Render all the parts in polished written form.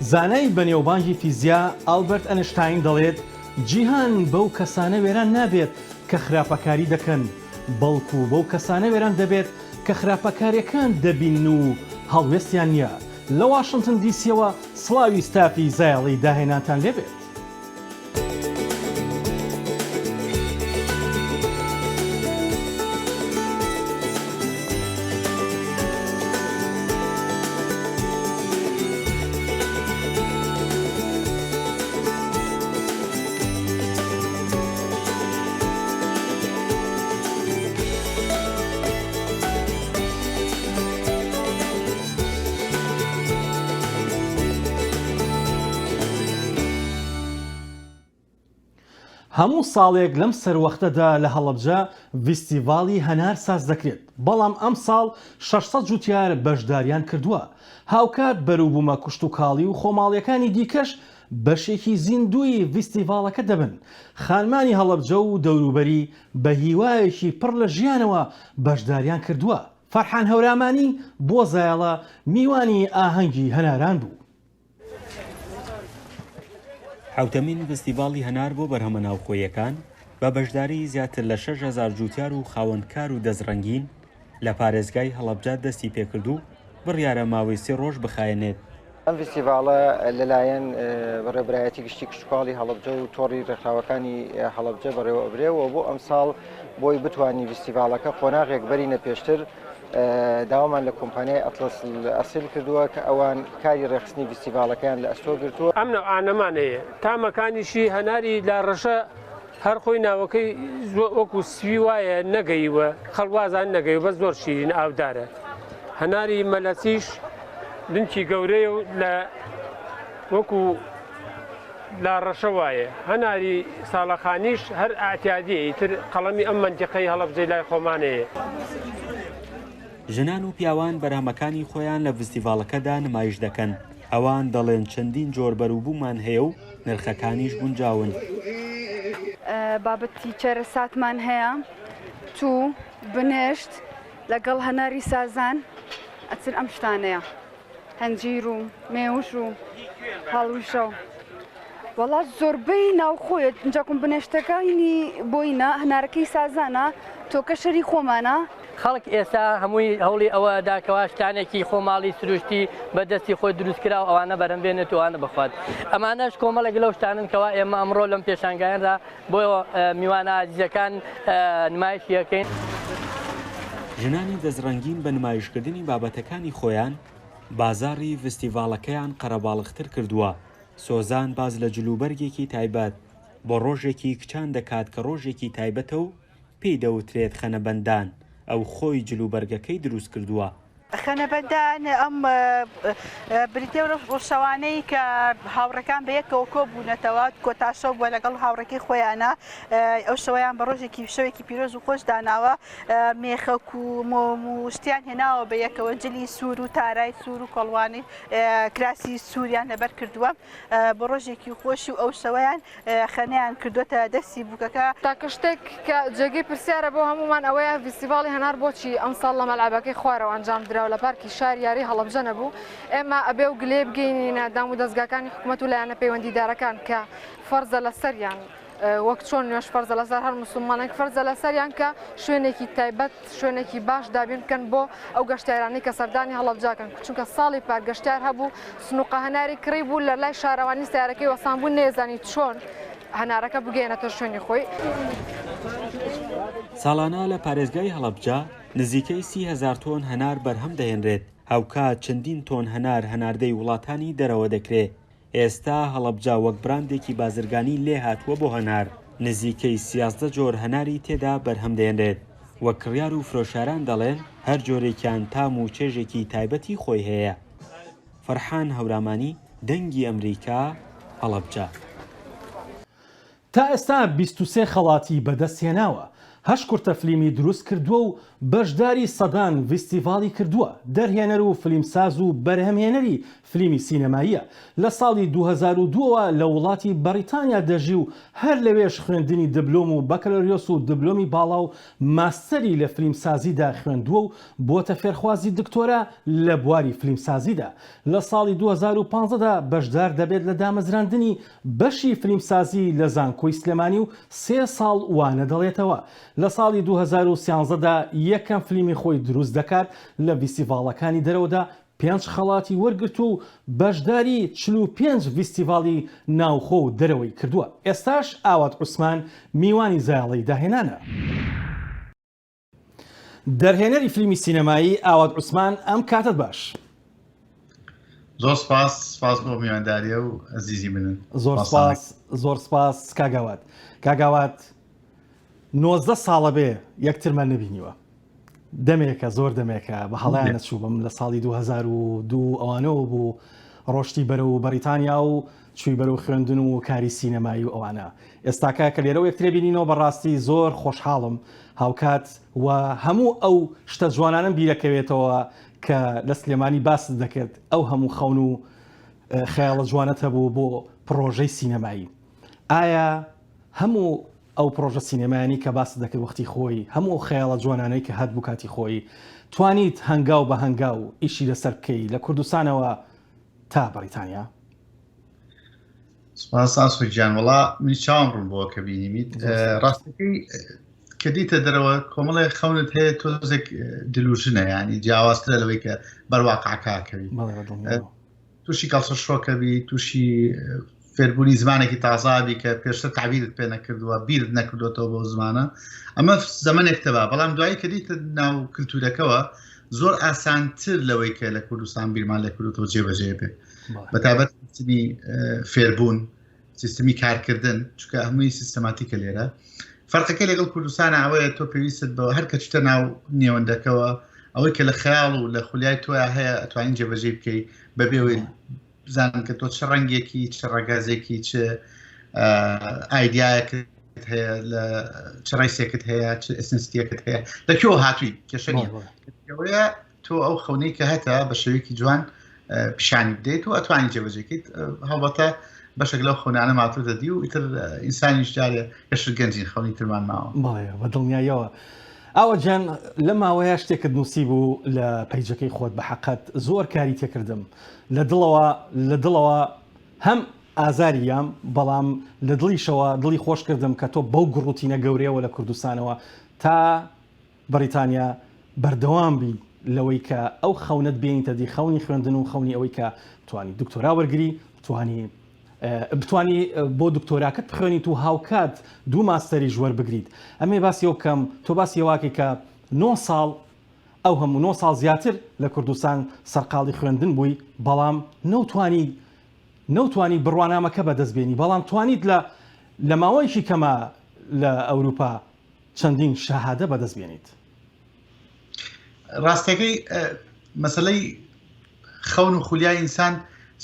زانای بەنێوبانگی فیزیا ئالبەرت ئەنشتاین دەڵێت جیهان بەو کەسانە وێران نابێت کە خراپەکاری دەکەن، بەڵکو بەو کەسانە وێران دەبێت کە خراپەکاریەکان دەبین و هەڵوێستیان نییە. لە واشنگتن دیسیەوە سڵاوی ستافی زایڵی داهێنانتان لێبێت. هەموو ساڵێک لەم سەروەختەدا لە هەڵەبجە ڤیستیڤاڵی هەنار ساز دەکرێت، بەڵام ئەم ساڵ 600 جوتیار بەشداریان کردووە. هاوکات بەرووبوومە کوشتوکاڵی و خۆماڵیەکانی دیکەش بەشێکی زیندوی ڤیستیڤاڵەکە دەبن. خانمانی هەڵەبجە و دەوروبەری بە هیوایەکی پڕ لە ژیانەوە بەشداریان کردووە. فەرحان هەورامانی بۆ زایڵە میوانی ئاهەنگی هەناران بوو. حوتەمین فستیڤاڵی هەنار بۆ بەرهەمە ناوخۆیەکان بە بەشداری زیاتر لە 6,000 جوتیار و خاوەنکار و دەزڕەنگین لە پارێزگای هەڵەبجە دەستی پێکرد و بڕیارە ماوەی 3 ڕۆژ بخایەنێت. ئەم فستیڤاڵە لەلایەن بەڕێبەرایەتی گشتی کشتتوکاڵی هەڵەبجە و تۆڕی ڕێکخراوەکانی هەڵەبجە بەڕێوە ئەبرێەوە بۆ ئەمساڵ بۆی بتوانانی فستیڤاڵەکە قۆناغێک بەرینە پێشتر. داوامان لە کۆمپانیای ئەتلەس ئەسیل کردووە کە ئەوان کاری ڕێخستنی فستیڤاڵەکەیان لە ئەستۆ گرتووە. ئەم نەوانەمان هەیە تامەکانیشی هەناری لا ڕەشە هەر خۆی ناوەکەی وەکو سوی وایە نەگەیوە، خەڵوازان نەگەی بە زۆر شیرین ئاودارە. هەناری مەلەسیش لنکی گەورەیە و لە وەکو لا ڕەشە وایە. هەناری ساڵەخانیش هەر ئاعتیادی تر قەڵەمی ئەم منتیقەی هەڵەبجەی لای خۆمانەیە. ژنان و پیاوان بەرهەمەکانی خۆیان لە فستیڤاڵەکەدا نمایش دەکەن. ئەوان دەڵێن چەندین جۆر بەرووبوومان هەیە و نرخەکانیش گونجاون. بابەتی چەرەساتمان هەیە، تو بنێشت لەگەڵ هەناری سازان ئەچن ئەم شتانەیە، هەنجیر و مێوش و هەڵوشە و وەڵا زۆربەی ناوخۆیە ئەنجاکم بنێشتەکانی بۆینە هەنارەکەی سازانە تۆکە شەری خۆمانە. خەڵک ئێستا هەمووی هەوڵی ئەوە داکەوا شتانێکی خۆماڵی سروشتی بەدەستی خۆی دروستکرا و ئەوانە بەرەمبێنێت وانە بخوات. ئەمانەش کۆمەڵێک لەو شتانن کەوا ئێمە ئەمڕۆ لەم پێشانگایاندا بۆ میوانە عزیزەکان نمایشیەکەین. ژنانی دەزڕەنگین بە نمایشکردنی بابەتەکانی خۆیان بازاڕی فستیڤاڵەکەیان قەرەباڵغتر کردووە. سۆزان باز لە جلوبەرگێکی تایبەت بۆ ڕۆژێکی کچان دەکات کە ڕۆژێکی تایبەتە و پێی دەوترێت خەنەبەندان. ئەو خۆی جلوبەرگەکەی دروست کردووە. خەنەبەندان ئەم بریتێ ڕۆژشەوانەی کە هاوڕەکان بە یەکەوە کۆبوونەتەوە کۆتاشە بووە لەگەڵ هاوڕەکەی خۆیانە، ئەو شەوەیان بە ڕۆژێکی شەوێکی پیرۆز و خۆش داناوە، مێخەک و شتیان هێناوە بە یەکەوە، جلی سوور و تارای سوور و کۆڵوانی کراسی سووریان لەبەر کردووە بە ڕۆژێکی خۆشی و ئەو شەوەیان خەنەیان کردوتە دەستی بووکەکە. تاکە شتێک کە جێگەی پرسیارە بۆ هەمومان ئەوەیە فستیڤاڵی هەنار بۆچی ئەم ساڵ لە مەلعەبەکەی خوارەوە ئەنجام درا لە پارکی شاری یاری هەڵەبجە نەبوو. ئێمە ئەبێ و گلێ بگەینە دام و دەستگاکانی حکوومەت و لایەنە پەیوەندیدارەکان کە فەرزە لەسەریان وەک چۆن نوێژ فەرزە لەسەر هەر مسلمانێک فەرزە لەسەریان کە شوێنێکی تایبەت شوێنێکی باش دابین بکەن بۆ ئەو گەشتیارانی کە سەردانی هەڵەبجاکەن، چونکە ساڵی پار گەشتیار هەبوو سنووقە هەناری کڕی بوو لە لای شارەوانی سیارەکەی وەسان بوو نێزانی چۆن هەنارەکە بگەێنێتە شوێنی خۆی. ساڵانە لە پارێزگای هەڵەبجە نزیکەی 30,000 تۆن هەنار بەرهەم دەهێنرێت. هاوکات چەندین تۆن هەناردەی وڵاتانی دەرەوە دەکرێت. ئێستا هەڵەبجە وەک براندێکی بازرگانی لێ هاتووە بۆ هەنار. نزیکەی 13 جۆر هەناری تێدا بەرهەم دەهێنرێت. وەک کڕیار و فرۆشاران دەڵێن هەر جۆرێکیان تام و چێژێکی تایبەتی خۆی هەیە. فەرحان هەورامانی، دەنگی ئەمریکا، هەڵەبجە. تا ئێستا 23 خەڵاتی بەدەستهێناوە. هەشت کورتە فلیمی دروست کردووە و بەشداری سەدان ڤیستیڤاڵی کردووە. دەرهێنەر و فلیمساز و بەرهەمهێنەری فلیمی سینەماییە. لە ساڵی 2002ەوە لە وڵاتی بەریتانیا دەژی و هەر لەوێش خوێندنی دبلۆم و بەکەلۆریۆس و دبلۆمی باڵا و ماستەری لە فلیمسازیدا خوێندووە و بۆتە فێرخوازی دکتۆرا لە بواری فلیمسازیدا. لە ساڵی 2015دا بەشدار دەبێت لە دامەزراندنی بەشی فلیمسازی لە زانکۆی سلێمانی و 3 ساڵ وانە دەڵێتەوە. لە ساڵی 2013دا یەکەم فلیمی خۆی دروست دەکات لە ڤیستیڤاڵەکانی دەرەوەدا 5 خەڵاتی وەرگرت و بەشداری 45 ڤیستیڤاڵی ناوخۆ و دەرەوەی کردووە. ئێستاش ئاوات عوسمان میوانی زایاڵەی داهێنانە. دەرهێنەری فلیمی سینەمایی ئاوات عوسمان ئەم کاتت باش. زۆر سپاس بۆ میوانداریە و ئەزیزی منن. زۆر سپاس کاگاوات 19 ساڵە بێ یەکترمە نبینیوە. دەمێکە زۆر دەمێکە بە هەڵیانە چوو بم لە ساڵی 2002 ئەوانەوە بوو ڕۆشتی بەرە و بەریتانیا و چووی بەرەو خوێندن و کاری سینەمایی و ئەوانە. ئێستاکە کە لێرە یەکترێ بینینەوە بەڕاستی زۆر خۆشحاڵم هاوکات و هەموو ئەو شتە جوانانم بیرەکەوێتەوە کە لە سلێمانی باس دەکرد ئەو هەموو خەون و خەیاڵە جوانت هەبوو بۆ پرۆژەی سینەمایی. ئایا هەموو ئەو پرۆژە سینەمایانی کە باس دەکرد وەختی خۆی هەموو خەیاڵە جوانانەی کە هەت بوو کاتی خۆی توانیت هەنگاو بە هەنگاو ئیشی لەسەر بکەی لە کوردستانەوە تا بەریتانیا؟ سپاس ئاسۆی گیان وەڵا منی چاوم ڕوون بۆ کە بینیمیت ڕاستەکەی کە دیتە دەرەوە کۆمەڵی خەونت هەیە تۆزێک دلوژنە ینی جیاوازترە لەوەی کە بەرواقعکاکەوی تووشی کەڵسە شۆکەبی تووشی فێربوونی زمانێکی تازابی کە پێشتر تعبیرت پێ نەکردووە بیرت نەکردوێتەوە بۆ زمانە ئەمە زەمانێکتەبا بەڵام دوایی کە دیتە ناو کللتورەکەەوە زۆر ئاسانتر لەوەی کە لە کوردستان بیرمان لە کردوەوە جێبەجێ بێ بەتابەت سیستمی فێربوون سیستمی کارکردن چونکە هەمووی سیستەماتیکە لێرە فەرقەکە لەگەڵ کوردستانە ئەوەیە تۆ پێویستت بە هەر کە چتە ناو نێوەندەکەەوە ئەوەی کە لە خەیاڵ و لە خولیای تۆە هەیە ئەتوانین جێبەجێ بکەی بەبێەوەی بزانن کە تۆ چ ڕەنگێکی چ ڕەگازێکی چ ئایدیایەکت هەیە لە چ ڕیسێکت هەیە چ ئەسنسیەکت هەیە لەکوێوە هاتووی کێشەیە تۆ ئەو خەونەی کە هەتە بە شێوەیەکی جوان پیشانی بدەیت و ئەتوانی جێبەجێکیت هەڵبەتە بەشێک لەو خەونانە ماتوو دەدی و ئیتر ئینسانیش جارێ هێشت گەنجین خەونی ترمان ماوە بە دڵنیایەوە. ئەوە جان لە ماوەیە شتێکت نووسی بوو لە پەیجەکەی خۆت بە حەقەت زۆر کاری تێکردم لە دڵەوە هەم ئازاریام بەڵام لە دڵیشەوە دڵی خۆش کردم کە تۆ بەو گڕوتینە گەورەیەوە لە کوردستانەوە تا بەریتانیا بەردەوام بی لەوەی کە ئەو خەونەت بێنیتە دی خەونی خوێندن و خەونی ئەوەی کە توانی دکتۆرا وەرگری بتوانی بۆ دکتۆراکەت بخوێنیت و هاوکات 2 ماستەری ژوەر بگریت. ئەمێ باسی ئەو بکەم تۆ باسی ئەواکەی کە 9 ساڵ ئەو هەموو 9 ساڵ زیاتر لە کوردستان سەرقاڵی خوێندن بووی بەڵام نەوتوانی بڕوانامەکە بەدەستبێنی بەڵام توانیت لە ماوەیەکی کەمە لە ئەوروپا چەندین شاهادە بەدەستبێنیت. ڕاستەکەی مەسەلەی خەون و خولیای ئینسان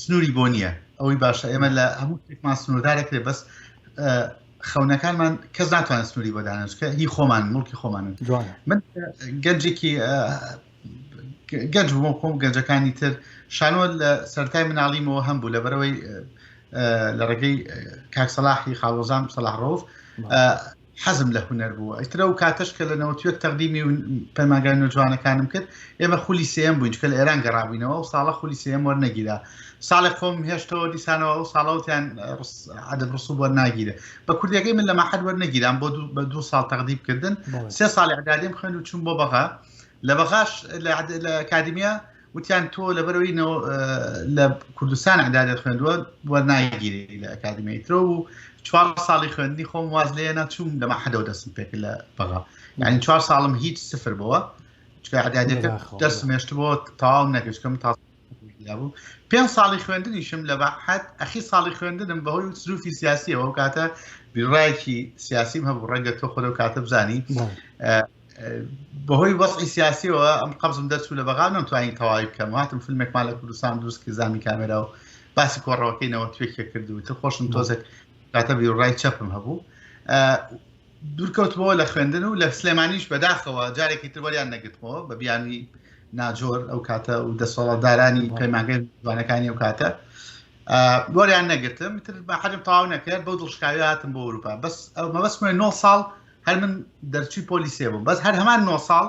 سنووری بۆ نییە ئەوەی باشە ئێمە لە هەموو شتێکمان سنووردارێکرێ بەس خەونەکانمان کەس ناتوانێت سنووری بۆدانێت هی خۆمان مڵکی خۆمانن. من گەنجێکی گەنج بووم خۆم گەنجەکانی تر شانۆ لە سەرەتای مناڵیمەوە هەم بوو لەبەرەوەی لە ڕێگەی کاک سەلاحی خاڵۆزام سەلاح ڕۆف حەزم لە هونەر بووە ئیترە و کاتەش کە لە 91 تەقدیمی و پەیمانگای نۆجوانەکانم کرد ئێمە خولی سێم بووین کە لە ئێران گەڕابووینەوە و ساڵە خولی سێم وەرنەگیرا ساڵی خۆم هێشتەوە دیسانەوە و ساڵەوتیان عەدەد ڕسوب وەرناگیرە بە کوردیەکەی من لە مەحەد وەرنەگیران بۆ 2 ساڵ تەقدیمکردن 3 ساڵی ئەعدادیم خوێند و چوون بۆ بەغا لە بەغاش لە ئەکادیمیا وتیان تۆ لەبەرەوەی لە کوردستان ئەعدادیت خوێندووە وەرناگیری لە ئەکادیمیترۆ و 4 ساڵی خوێندنی خۆم واز لێ ناچووم لە مەحەدەوە دەستم پێکرد لە بەغا یعنی 4 ساڵم هیچ سفر بەوە چکە ئەعدادیەکە دەرسم هێشت بۆ تەواو نەکردم تا بوو 5 ساڵی خوێندنیشم لە بەحەد ئەخی ساڵی خوێندنم بەهۆی سروفی سیاسیەوە و کاتە بیڕایەکی سیاسیم هەبوو ڕەنگە تۆ خۆدە و کاتە بزانی بەهۆی وەسعی سیاسیەوە ئەم قەبزم دەرچوو لە بەغا نەمتوانین تەواوی بکەم هاتم فیلمێکمان لە کوردستان دروست کرد زامی کامێرا و باسی کۆڕەوەکەینەوە توێکێک کردو تر خۆشم تۆزێک کاتە بیڕای چەپم هەبوو دوورکەوتبەوە لە خوێندن و لە سلێمانیش بەداخەوە جارێکی تر وەریان نەگرتمەوە بە بیانی ناجۆر ئەو کاتە و دەسەڵاتدارانی پەیمانگەی جوانەکانی ئەو کاتە وەریان نەگرتم تر بە حەجم تەواو نەکرد بەو دڵشکاوی هاتم بۆ ئەوروپا بەس مەبەستمە 9 ساڵ هەر من دەرچووی پۆلیسێ بووم بەس هەر هەمان 9 ساڵ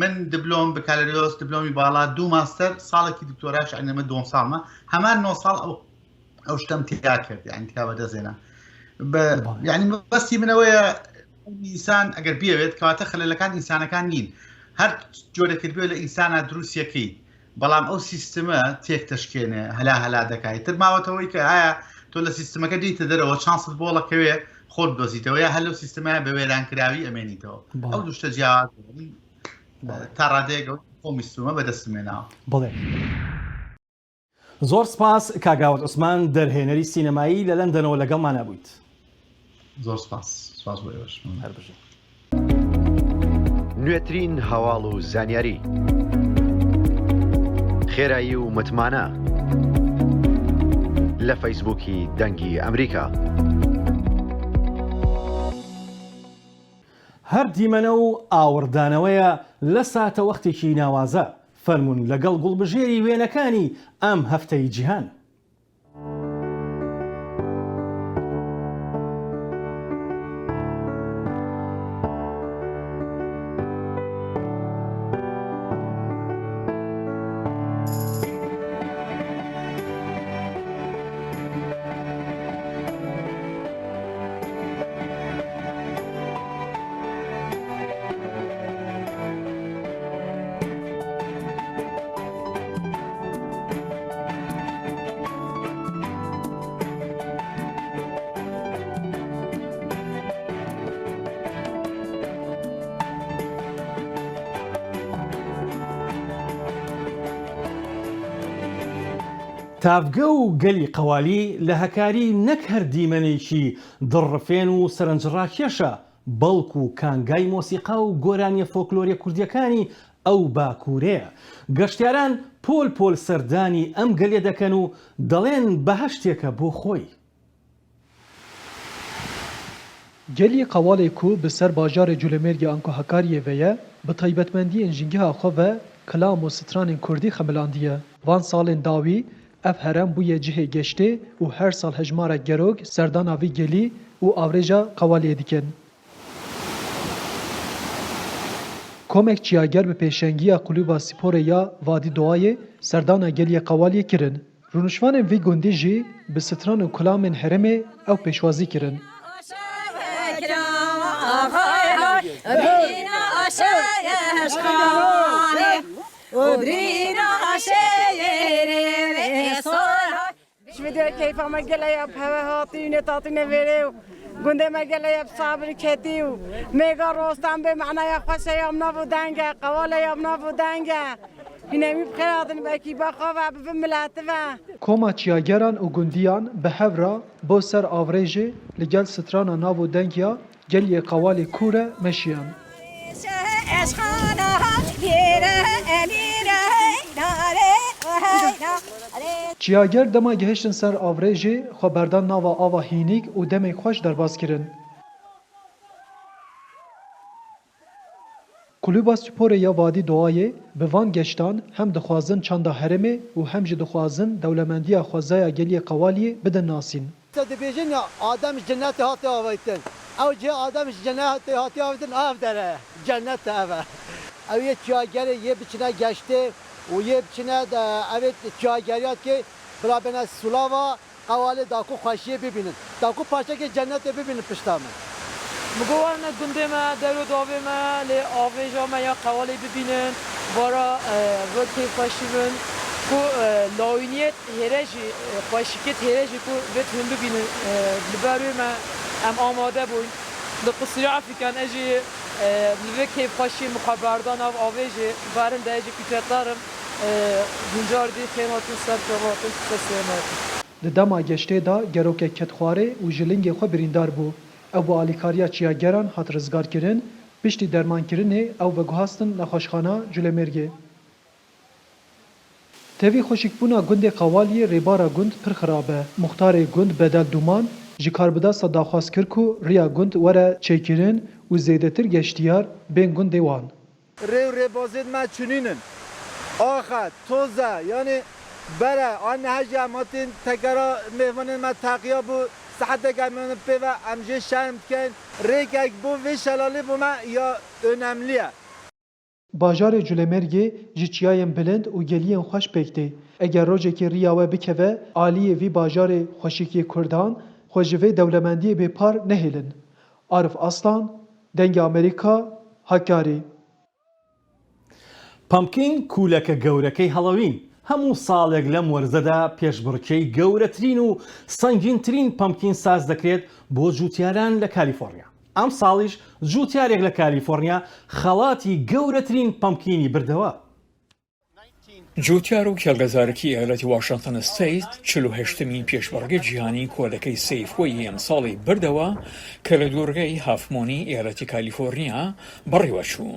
من دبلۆم بەکالریۆس دبلۆمی باڵا 2 ماستەر ساڵێکی دکتۆراش ئەنەمە 2 ساڵمە هەمان 9 ساڵ ئەو شتم تیا کرد یعنی تیا بەدەزێنە یعنی بەستی منەوەیە ئینسان ئەگەر بێوێت کەواتە خەلەلەکان ئینسانەکان نین هەر جۆرەکرد بێت لە ئینسانە دروستیەکەی بەڵام ئەو سیستمە تێک تەشکێنێ هەلا دەکای تر ماوەتەوەی کە ئایا تۆ لە سیستمەکە دیتە دەرەوە چانست بۆڵەکەوێ خۆت دۆزیتەوە یا هەلو سیستمە بە وێرانکراوی ئەمێنیتەوە ئەو دوشتە جیاواز تا ڕادەیەک خۆ میستومە بەدەستمێناوە بڵێ زۆر سپاس کاگاوت عوسمان دەرهێنەری سینەمایی لە لەندەنەوە لەگەڵمان بوویت زۆر سپاس بۆ ئێوەش هەربژین نوێترین هەواڵ و زانیاری خێرایی و متمانە لە فەیسبووکی دەنگی ئەمریکا هەر دیمەنە و ئاوردانەوەیە لە ساتە وەختێکی ناوازە فەرمونون لەگەڵ گوڵبژێری وێنەکانی ئەم هەفتەی جیهان تافگە و گەلی قەوالی لە هەکاری نەک هەر دیمەنێکی دڕفێن و سەرنجڕاکێشە بەڵکو و کانگای مۆسیقا و گۆرانیە فۆکلۆریە کوردیەکانی ئەو باکوورەیە گەشتیاران پۆل پۆل سەردانی ئەم گەلێ دەکەن و دەڵێن بەهەشتێکە بۆ خۆی گەلی قەواڵێ کو bi ser bajarê Culemêrgê Anko Hakariyê ve ye bi taybetmendiyên jîngeha xwe ve kilam û stranên Kurdî xemilandiye. Van salên dawî ev herem bûye cihê geştê û her sal hejmarek gerok serdana vî gelî û avrêja qewaliyê dikin. Komek çiyager bi pêşengiya Kulûba Sporê ya Vadî Doğayê serdana geliyê qewaliyê kirin. Rûnişvanên vî gundî jî bi stran û kulamên herêmê ew pêşwazî kirin. شویده کیفا مگله یا به هاتی نتاتی نویره گنده مگله یا صابر کتی و میگا روستان به معنی خوشه یا منافودنگه قواله یا منافودنگه اینمی بخیراتن باکی بخواه و به ملاتفه Koma çiyageran û gundiyan bi hevra bo ser avrêjê li gel strana nav û dengiya geliyê qewalê kûr e meşiyan. Çiyager dema gihiştin ser avrêjê xwe berdan nava ava hînîk û demê xweş derbas kirin. Kulûba Sporê ya Vadî Doğayê bi van geştan hem dixwazin çanda herêmê û hem jî dixwazin dewlemendiya xwezaya geliyê qewaliyê bidin nasîn. Dibêjin ya adam ji cennetê hatiye avêtin. Ew cê adam ji cennetê hatiye avêtin ev dere. Cennet ev e. Ew yê çiyagerê yê biçine geştê û yê biçine evê çiyageriyat kê bila bene sulava qewalê dakû xweşiyê bibînin. Dakû paşekê cennetê bibînin pişta min. مگوارن گنده ما در و داوی ما لی آویجا ما یا قوالی ببینن برا وقتی خوشیون کو لاینیت هرجی خوشیکت هرجی کو وقت هم ببینن لبروی ما ام آماده بود لقصری عفیکن اجی وقتی خوشی مخابردان av آویجی بارن دایجی پیترتارم هنجار دی خیماتون سر جواتون سسیماتون. Li dema geştê da gerokek ketxwarê û ji lingê xwe birîndar bû. Ew bi alîkariya çiyageran hat rizgarkirin, piştî dermankirinê ew veguhastin nexweşxana Culemêrgê. Tevî xweşîkbûna gundê qewaliyê rêbara gund pir xirab e. Muxtarê gund Bedel Duman ji karbidasa daxwaz kir ku riya gund were çêkirin û zêdetir geştiyar bên gundê wan. Rêw rêbazên me çûnînin. Axa, toza yani bere an heja matên tekera mêvanên me taqiya bû seheteke min pê ve em jê şerm dikin rêkek bû vê şelalê bû me ya önemli ye. Bajarê Culemergê ji çiyayên bilind û geliyên xweş pêk tê. Eger rojekê riya we bikeve, aliyê vî bajarê xweşikiyê Kurdan xwe ji vê dewlemendiyê bêpar nehêlin. Arif Aslan, Dengê Amerîka, Hakkari. پەمکین کوولەکە گەورەکەی هەڵەوین هەموو ساڵێک لەم وەرزەدا پێشبڕکێی گەورەترین و سەنگینترین پەمکین ساز دەکرێت بۆ جوتیاران لە کالیفۆرنیا. ئەم ساڵیش جوتیارێک لە کالیفۆرنیا خەڵاتی گەورەترین پەمکینی بردەوە. جوتیار و کێڵگەزارەکی ئایالەتی واشنگتن ستیت 48مین پێشبڕکێی جیهانی کۆلەکەی سەیفۆی ئەمساڵی بردەوە کە لە دوورگەی هافمۆنی ئایالەتی کالیفۆرنیا بەڕێوە چوو.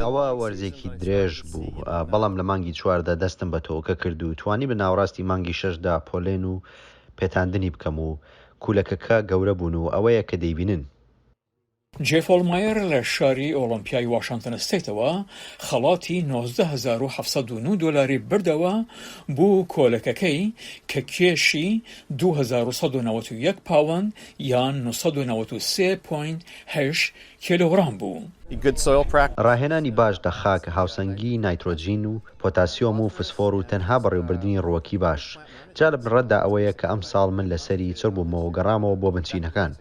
ئەوە وەرزێکی درێژ بوو بەڵام لە مانگی چواردە دەستم بە تۆکە کرد و توانی بە ناوڕاستی مانگی شەشدا پۆلێن و پێتاندنی بکەم و کوولەکەکە گەورە بوون و ئەوەیە کە دەیبینن. جێفۆڵمایر لە شاری ئۆلۆمپیای واشنگتن ستیتەوە خەڵاتی $19,709 بردەوە بۆ کۆلەکەکەی کە کێشی 2191 پاوەند یان 993.8 کیلۆگرام بوو. ڕاهێنانی باش لە خاک هاوسەنگی نایترۆجین و پۆتاسیۆم و فسفۆر و تەنها بەڕێوەبردننی ڕووەکی باش. جا لە بنڕەتدا ئەوەیە کە ئەم ساڵ من لەسەری چڕ بوومەوە گەڕامەوە بۆ بنچینەکان.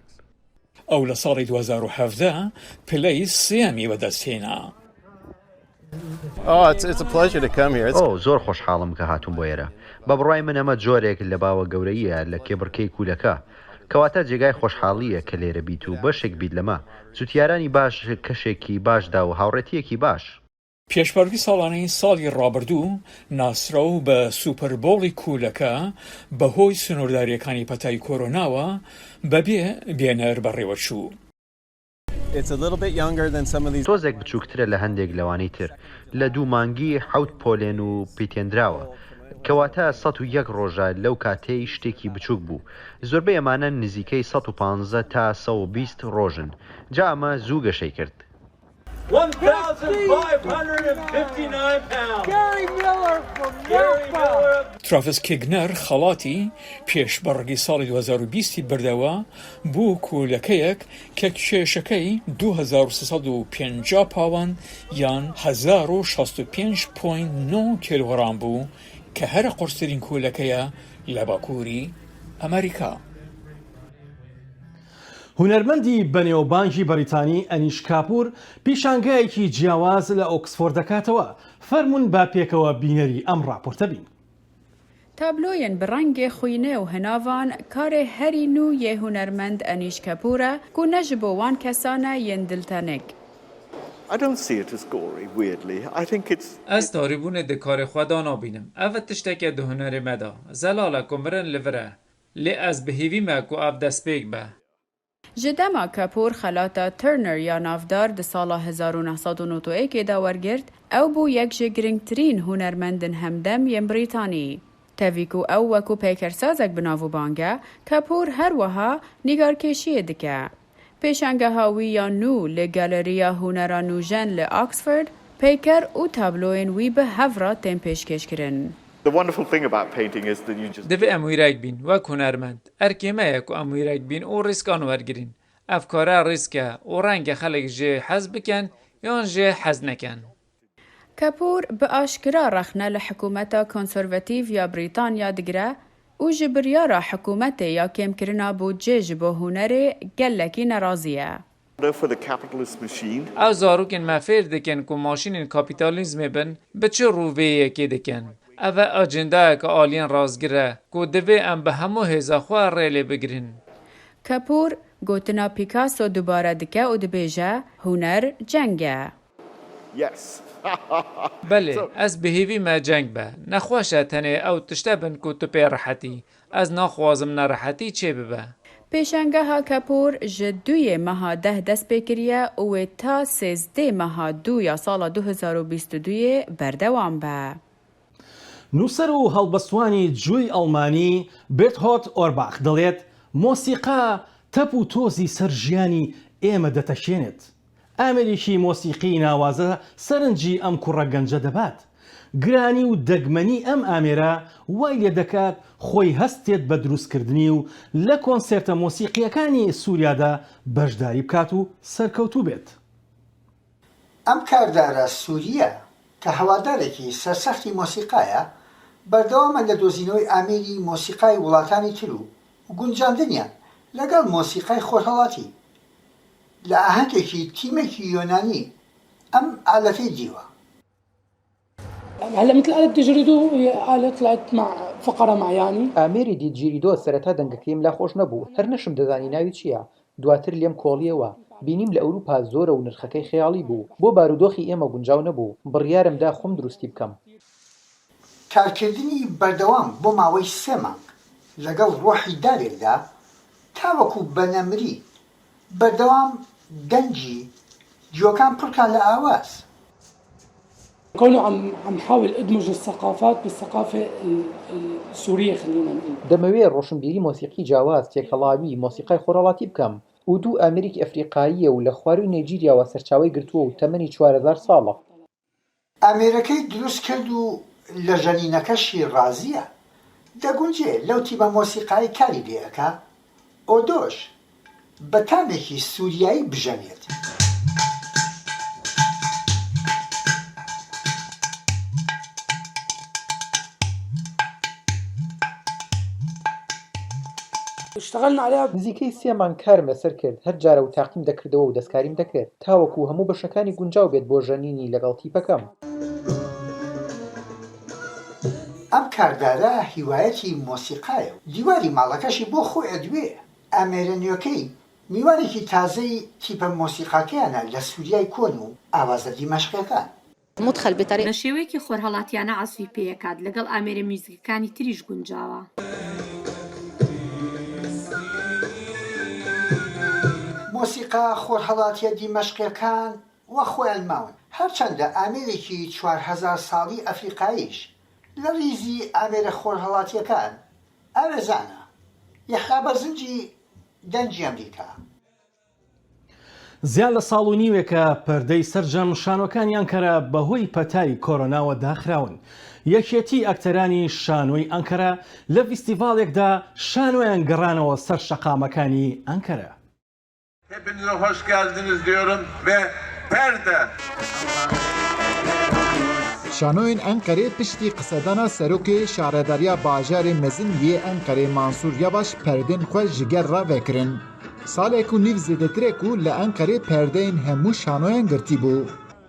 ئەو لە ساڵی 2017 پلەی سێمی بەدەستهێنا. زۆر خۆشحاڵم کە هاتووم بۆ ئێرە. بە بڕای من ئەمە جۆرێک لە باوە گەورەیە لە کێبڕکەی کوولەکە کەواتە جێگای خۆشحاڵیە کە لێرە بیت و بەشێک بیت لەمە جوتیارانی باش کەشێکی باشدا و هاوڕێتیەکی باش. پێشبڕکی ساڵانەی ساڵی ڕابردوو ناسراو بە سوپەربۆڵی کوولەکە بەهۆی سنوورداریەکانی پەتای کۆرۆناوە بەبێ بێنەر بەڕێوە چوو. تۆزێک بچووکترە لە هەندێک لەوانەی تر لە 2 مانگی 7 پۆلێن و پیتێنراوە کەواتە 101 ڕۆژە لەو کاتەی شتێکی بچووک بوو. زۆربەی ئەمانە نزیکەی 115 تا 120 ڕۆژن. جا ئەمە زوو گەشەی کرد. 1,559 pounds. Gary Miller from Napa. ترافیس کیگنەر خەڵاتی پێشبڕگی ساڵی 2020 بردەوە بۆ کوولەکەیەک کە کێشەکەی 2350 پاوەند یان 1065.9 کیلۆگرام بوو کە هەرە قورسترین کوولەکەیە لە باکووری ئەمریکا. هونەرمەندی بەنێوبانکی بەریتانی ئەنیش کاپور پیشانگایەکی جیاواز لە ئۆکسفۆرد دەکاتەوە. فەرمونون با پێکەوە بینەری ئەم ڕاپۆرتە بین. تابلۆیان بڕەنگێ خوینێ و هەناوان کارێ هەری نو یێ هونەرمەند ئەنیش کەپورە کو نەژ بۆ وان کەسانە یەن دڵتەنێک. ئەس داریبوونێ دە کارێ خۆدا نابینم. ئەڤە تشتێکە دە هونەرێ مەدا. زەلالە کۆمرن لڤرە. لێ ئەس بهیوی مە کو ئەف دەستپێک بە. ji dema Kepûr xelata Turner ya navdar di sala 1991 da wergirt, ew bû yek ji girîngtirîn hunermendin hemdem yên Brîtanî. Tevî ku ew weku pêkersazek bi navûbang e, Kepûr her wiha nîgarkêşiyê dike. Pêşangeha wî ya nû li Galeriya Hunera Nûjen li Oxford, pêker û tabloyên wî bi hevra tên pêşkêşkirin. Divê em wîrek bîn wek hunermend. Erkêmeyek ku em wîrek bîn û rîskan wergirin. Ev kara rîsk e û renge xelek jê hez bikin yan jê hez nekin. Kepûr bi aşkira rexne li hikûmeta konservatîv ya Brîtanya digire û ji biryara hikûmetê ya kêmkirina budcê ji bo hunerê gelekî nerazî ye. Ew zarokên me fêr dikin ku maşînên kapîtalîzmê bin bi çi rûveyekê dikin. Ev e ajendayeka aliyên razgir e ku divê em bi hemû hêza xwe rê lê bigirin. Kepûr gotina Picasso dubare dike û dibêje huner ceng e. Belê, ez bihêvî me ceng be. Nexweş e tenê ew tişte bin ku tu pê rehetî. Ez naxwazim nerehetî çê bibe. Pêşangeha Kepûr ji 2 meha 10 dest pê kiriye û wê ta 13 meha 2 ya sala 2022 berdewam be. نووسەر و هەڵبەستوانی جووی ئەڵمانی بێرتهۆت ئۆرباخ دەڵێت مۆسیقا تەپ و تۆزی سەر ژیانی ئێمە دەتەشێنێت. ئامێریکی مۆسیقی ناوازە سەرنجی ئەم کوڕە گەنجە دەبات. گرانی و دەگمەنی ئەم ئامێرە وای لێ دەکات خۆی هەستێت بە دروستکردنی و لە کۆنسێرتە مۆسیقیەکانی سووریادا بەشداری بکات و سەرکەوتوو بێت. ئەم کاردارە سووریە کە هەوادارێکی سەرسەختی مۆسیقایە بەردەوامە لە دۆزینەوەی ئامێری مۆسیقای وڵاتانی تر و گونجاندنیان لەگەڵ مۆسیقای خۆرهەڵاتی لە ئاهەنگێکی تیمێکی یۆنانی ئەم ئالەتەی دیوە. هلا مثل آلة ديجيريدو هي آلة طلعت مع فقرة معياني. ئامێری دیجیریدۆ سەرەتا دەنگەکەیم لا خۆش نەبوو، هەر نەشم دەزانی ناوی چییە. دواتر لێم کۆڵیەوە بینیم لە ئەوروپا زۆرە و نرخەکەی خەیاڵی بوو، بۆ بارودۆخی ئێمە گونجاو نەبوو، بڕیارمدا خۆم دروستی بکەم. کارکردنی بەردەوام بۆ ماوەی 3 مانگ لەگەڵ ڕۆحی دارێکدا تاوەکو بەنەمری بەردەوام دەنجی جۆکان پڕکان لە ئاواز. كونه عم حاول ادمج الثقافات بالثقافه السوريه خلينا نقول. دەمەوێت ڕۆشنبیری مۆسیقی جیاواز تێکەڵاوی مۆسیقای خۆرهەڵاتی بکەم و دوو ئامریکی ئەفریقاییە و لە خواروی نێجیریاوە سەرچاوی گرتووە و تەمەنی 4000 ساڵە. ئامێرەکەی دروست کرد و لە ژەنینەکەشی ڕازیە دەگونجێ لەو تیمە مۆسیقایی کاری لێەکە ئۆدۆش بە تامێکی سووریایی بژەنێت. نزیکەی 3 مانگ کارم لەسەر کرد، هەر جارە و تاقیم دەکردەوە و دەستکاریم دەکرد تاوەکو هەموو بەشەکانی گونجاو بێت بۆ ژەنینی لەگەڵ تیپەکەم. ئەم کاردارە هیوایەتی مۆسیقایە و دیواری ماڵەکەشی بۆ خۆی ئەدوێ. ئامێرە نوێکەی میوانێکی تازەی تیپە مۆسیقاکەیانە لە سووریای کۆن و ئاوازە دیمەشقیەکان. مدخل بە شێوەیەکی خۆرهەڵاتیانە عەزفی پێیەکات لەگەڵ ئامێرە میوزیکەکانی تریش گونجاوە. مۆسیقا خۆرهەڵاتیە دیمەشقیەکان وە خۆیان ماون، هەرچەندە ئامێرێکی 4000 ساڵی ئەفریقاییش لە ریزی ئامێرە خۆرهەڵاتیەکان ئارەزانە یەخا بەرزنجی دەنجی ئەمریکا. زیان لە ساڵ و نیوێکە پەردەی سەرجەم شانۆکانی ئەنکەرە بەهۆی پەتای کۆرۆناوە داخراون. یەکێتی ئەکتەرانی شانۆی ئەنکەرە لە فیستیڤالێکدا شانۆیان گەڕانەوە سەر شەقامەکانی ئەنکەرە. Hepinize hoş geldiniz diyorum ve perde. Şanoyên Enqerê piştî qisedana serokê şaredariya bajarê mezin yê Enqerê Mansûr Yebaş perdên xwe ji ger re vekirin. Salê ku nîv zêdetirê ku li Enqerê perdeyên hemû şanoyan girtî bû.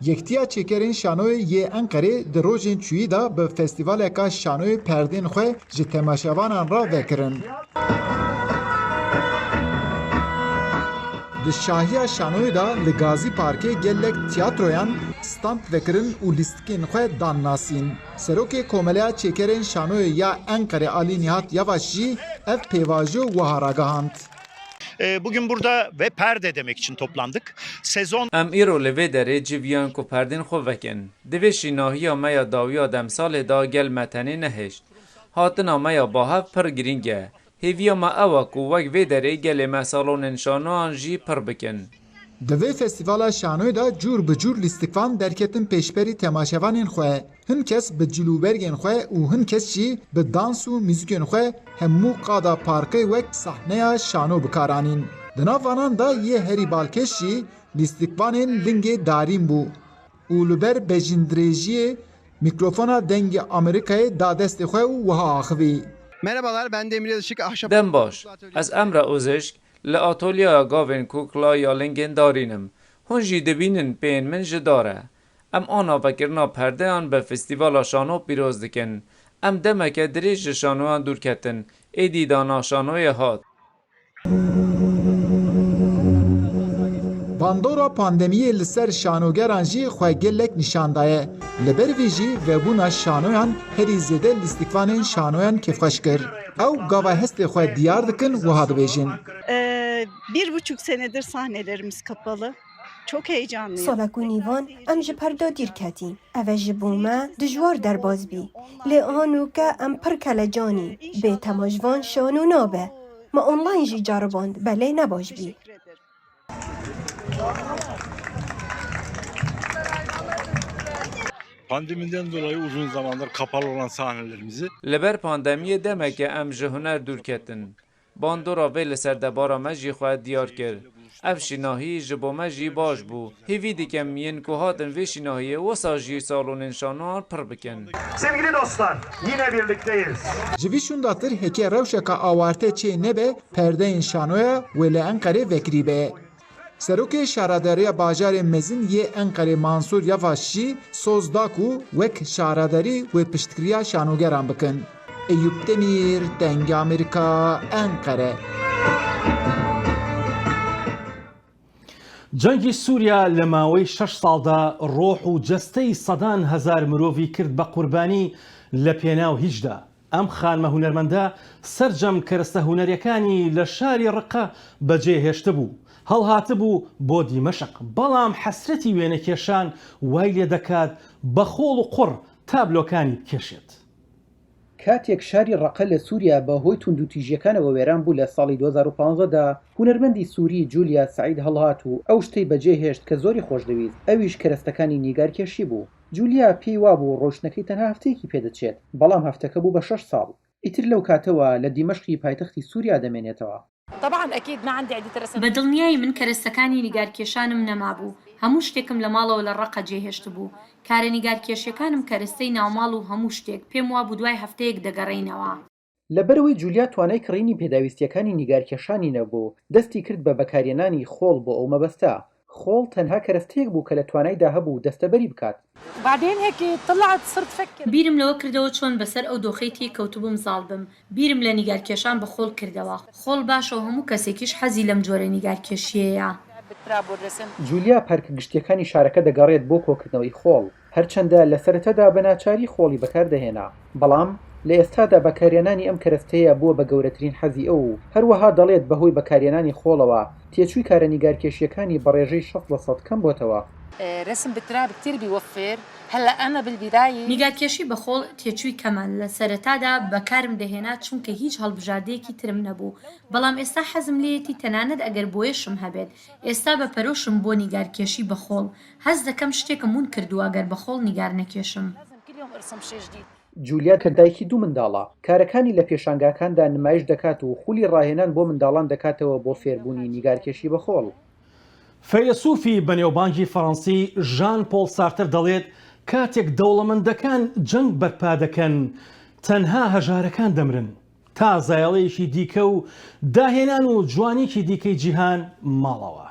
Yektiya çêkerên şanoyê yê Enqerê di rojên çûyî da bi festîvaleka şanoyê perdên xwe ji temaşevanan re vekirin. Di şahiya şanoyê da li Gazî Parkê gelek tiyatroyan stand vekirin û lîstikên xwe dan nasîn. Serokê Komeleya Çêkerên Şanoyê ya Enqerê Alî Nihat Yevaş jî ev pêvajo wiha ragihand. Bugün burada ve perde demek için toplandık. Sezon Em îro li vê derê civiyan ku perdên xwe vekin. Divê şînahiya me ya dawiya demsalê da gel me tenê nehêşt. Hatina me ya bahev pir girîng e. Hêviya me ew e ku wek vê derê gelê me salonên şanoyan jî pir bikin. Di vê festîvala şanoyê da cûr bi cûr lîstikvan derketin pêşberî temaşevanên xwe. Hin kes bi cilûbergên xwe û hin kes jî bi dans û mîzîkên xwe hemû qada parkê wek sahneya şano bikaranîn. Di nav anan da yê herî balkêş jî lîstikvanên lingê darîn bû û li ber bejindirêjiyê mikrofona dengê Amerîkayê da destê xwe û wiha axivî. Merhabalar, ben Demir Yazışık. Ahşap... Dem baş, ez emre ozişk li atölyeya gavên kukla ya lingên darînim. Hûn jî dibînin peyên min ji dar e. Em ana vekirina perdeyan bi festîvala şano pîroz dikin. Em demeke dirêj ji şanoyan dûrketin. Êdî dana şanoyê hat. Bandora pandemiyê li ser şanogeran jî xwe gelek nîşan daye. Li ber vê jî vebûna şanoyan herî zêde lîstikvanên şanoyan kêfxweş kir. Ew gava hestê xwe diyar dikin wiha dibêjin. 1,5 senedir sahnelerimiz kapalı. Çok heyecanlıyım. Salak û nîvan em ji perda dîr ketîn. Ev e ji bo me dijwar derbas bî. Lê anû ke em pir kelecanî. Bê temajvan şanû nabe. Me online jî ceriband belê nebaş bî. Pandemiden dolayı uzun zamandır kapalı olan sahnelerimizi Leber pandemiye demek ki em ji huner dûr ketin. Bandora vê li ser debara me jî xwe diyar kir. Ev şînahî ji bo me jî baş bû. Hêvî dikem yên ku hatin vê şînahiyê wesa jî salonên şanan pir bikin. Sevgili dostlar, yine birlikteyiz. Ji vî şundatır heke rewşeka awarte çê nebe perdeyên şanoya wê li Enqerê vekirîbe. Serokê Şaradariya Bajarê Mezin yê Enqerê Mansur Yavaş jî soz da ku wek şaradarî wê piştgiriya şanogeran bikin. Eyüp Demir, Dengê Amerîka, Enqere. جەنگی سووریا لە ماوەی 6 ساڵدا ڕۆح و جەستەی سەدان هەزار مرۆڤی کرد بە قوربانی لە پێناو هیچدا. ئەم خانمە هونەرمەندە سەرجەم کەرەستە هونەریەکانی لە شاری ڕقە بەجێهێشتە بوو. هەڵهاتبوو بۆ دیمەشق، بەڵام حەسرەتی وێنەکێشان وای لێ دەکات بە خۆڵ و قوڕ تابلۆکانی بکێشێت. کاتێک شاری ڕقە لە سووریا بە هۆی توندوتیژیەکانەوە وێران بوو لە ساڵی 2015دا هونەرمەندی سووری جولیا سعید هەڵهات و ئەو شتەی بەجێهێشت کە زۆری خۆشدەویست ئەویش کەرەستەکانی نیگارکێشی بوو. جولیا پێی وابوو ڕۆژنەکەی تەنها هەفتەیەکی پێدەچێت، بەڵام هەفتەکە بوو بە 6 ساڵ. ئیتر لەو کاتەوە لە دیمەشقی پایتەختی سووریا دەمێنێتەوە. بە دڵنیایی من کەرەستەکانی نیگارکێشانم نەمابوو. هەموو شتێکم لە ماڵەوە لە ڕقە جێهێشت بوو. کارە نیگارکێشیەکانم کەرەستەی ناوماڵ و هەموو شتێک پێم وا بوو دوای هەفتەیەک دەگەڕێینەوە. لەبەرەوەی جولیا توانای کڕینی پێداویستیەکانی نیگارکێشانی نەبوو، دەستی کرد بە بەکارهێنانی خۆڵ بۆ ئەو مەبەستە. خۆڵ تەنها کەرەستەیەک بوو کە لە توانایدا هەبوو دەستەبەری بکات. بیرم لەوە کردەوە چۆن بەسەر ئەو دۆخەی تێکەوتبووم زاڵ بم. بیرم لە نیگارکێشان بە خۆڵ کردەوە. خۆڵ باشە و هەموو کەسێکیش حەزی لەم جۆرە نیگارکێشیەیە. جولیا پارکە گشتیەکانی شارەکە دەگەڕێت بۆ کۆکردنەوەی خۆڵ، هەرچەندە لە سەرەتادا بە ناچاری خۆڵی بەکاردەهێنا، بەڵام لە ئێستادا بەکارهێنانی ئەم کەرەستەیە بووە بە گەورەترین حەزی ئەو و هەروەها دەڵێت بەهۆی بەکارهێنانی خۆڵەوە تێچووی کارە نیگارکێشیەکانی بە ڕێژەی 60% کەم بۆتەوە. نیگارکێشی بە خۆڵ تێچووی کەمان لە سەرەتادا بەکارم دەهێنا چونکە هیچ هەڵبژاردەیەکی ترم نەبوو، بەڵام ئێستا حەزم لێتی تەنانەت ئەگەر بۆیشم هەبێت. ئێستا بە پەرۆشم بۆ نیگارکێشی بە خۆڵ، هەز دەکەم شتێکم ون کردووە ئەگەر بە خۆڵ نیگار نەکێشم. جولیا کە دایکی دوو منداڵە، کارەکانی لە پێشانگاکاندا نمایش دەکات و خولی ڕاهێنان بۆ منداڵان دەکاتەوە بۆ فێربوونی نیگارکێشی بە خۆڵ. فەیلسوفی بەنێوبانگی فەڕەنسی ژان پۆل سارتر دەڵێت کاتێک دەوڵەمەندەکان جەنگ بەرپا دەکەن تەنها هەژارەکان دەمرن تا زایڵەیەکی دیکە و داهێنان و جوانیکی دیکەی جیهان ماڵەوە.